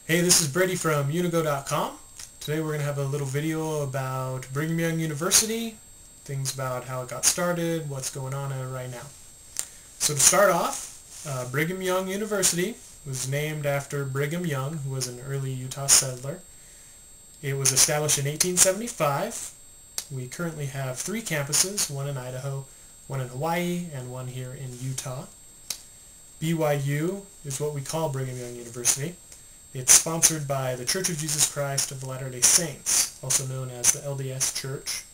Hey, this is Brady from unigo.com. Today we're going to have a little video about Brigham Young University, things about how it got started, what's going on in it right now. So to start off, Brigham Young University was named after Brigham Young, who was an early Utah settler. It was established in 1875. We currently have 3 campuses, one in Idaho, one in Hawaii, and one here in Utah. BYU is what we call Brigham Young University. It's sponsored by the Church of Jesus Christ of Latter-day Saints, also known as the LDS Church.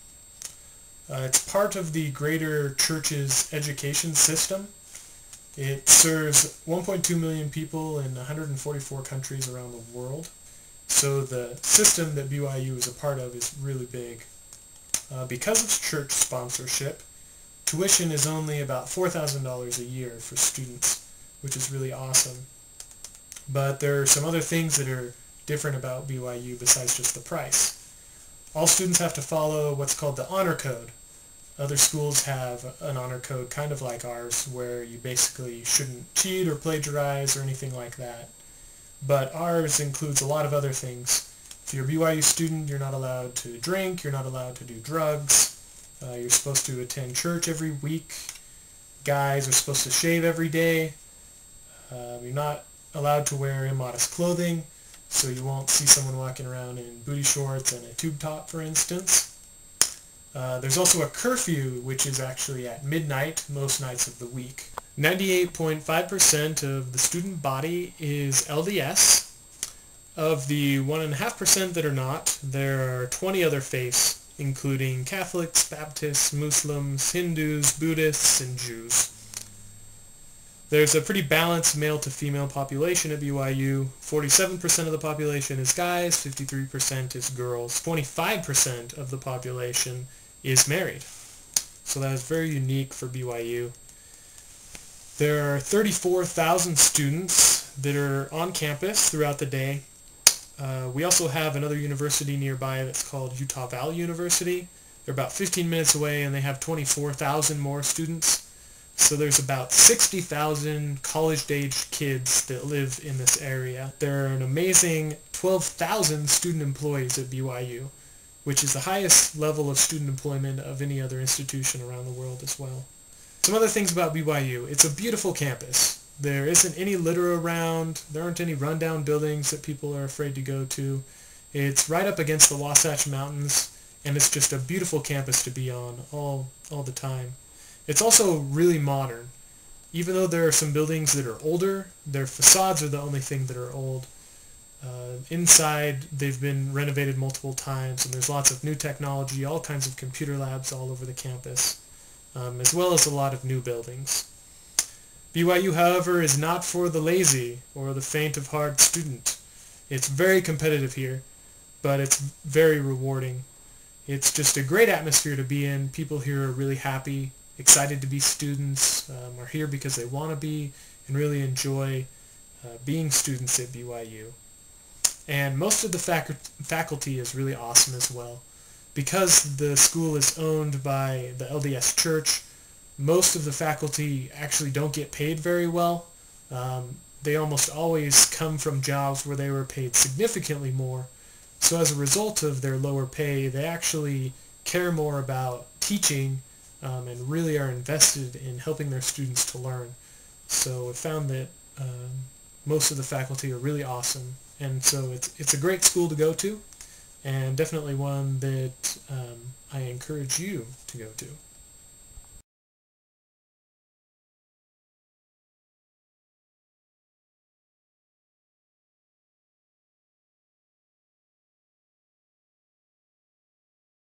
It's part of the greater church's education system. It serves 1.2 million people in 144 countries around the world. So the system that BYU is a part of is really big. Because of church sponsorship, tuition is only about $4,000 a year for students, which is really awesome. But there are some other things that are different about BYU besides just the price. All students have to follow what's called the honor code. Other schools have an honor code kind of like ours, where you basically shouldn't cheat or plagiarize or anything like that. But ours includes a lot of other things. If you're a BYU student, you're not allowed to drink, you're not allowed to do drugs, you're supposed to attend church every week, guys are supposed to shave every day, you're not allowed to wear immodest clothing, so you won't see someone walking around in booty shorts and a tube top, for instance. There's also a curfew, which is actually at midnight most nights of the week. 98.5% of the student body is LDS. Of the 1.5% that are not, there are 20 other faiths, including Catholics, Baptists, Muslims, Hindus, Buddhists, and Jews. There's a pretty balanced male-to-female population at BYU. 47% of the population is guys, 53% is girls. 25% of the population is married. So that is very unique for BYU. There are 34,000 students that are on campus throughout the day. We also have another university nearby that's called Utah Valley University. They're about 15 minutes away, and they have 24,000 more students. So there's about 60,000 college-age kids that live in this area. There are an amazing 12,000 student employees at BYU, which is the highest level of student employment of any other institution around the world as well. Some other things about BYU. It's a beautiful campus. There isn't any litter around. There aren't any rundown buildings that people are afraid to go to. It's right up against the Wasatch Mountains, and it's just a beautiful campus to be on all the time. It's also really modern. Even though there are some buildings that are older, their facades are the only thing that are old. Inside, they've been renovated multiple times, and there's lots of new technology, all kinds of computer labs all over the campus, as well as a lot of new buildings. BYU, however, is not for the lazy or the faint of heart student. It's very competitive here, but it's very rewarding. It's just a great atmosphere to be in. People here are really happy, excited to be students, are here because they want to be, and really enjoy being students at BYU. And most of the faculty is really awesome as well. Because the school is owned by the LDS Church, most of the faculty actually don't get paid very well. They almost always come from jobs where they were paid significantly more. So as a result of their lower pay, they actually care more about teaching and really are invested in helping their students to learn. So I found that most of the faculty are really awesome, and so it's a great school to go to, and definitely one that I encourage you to go to.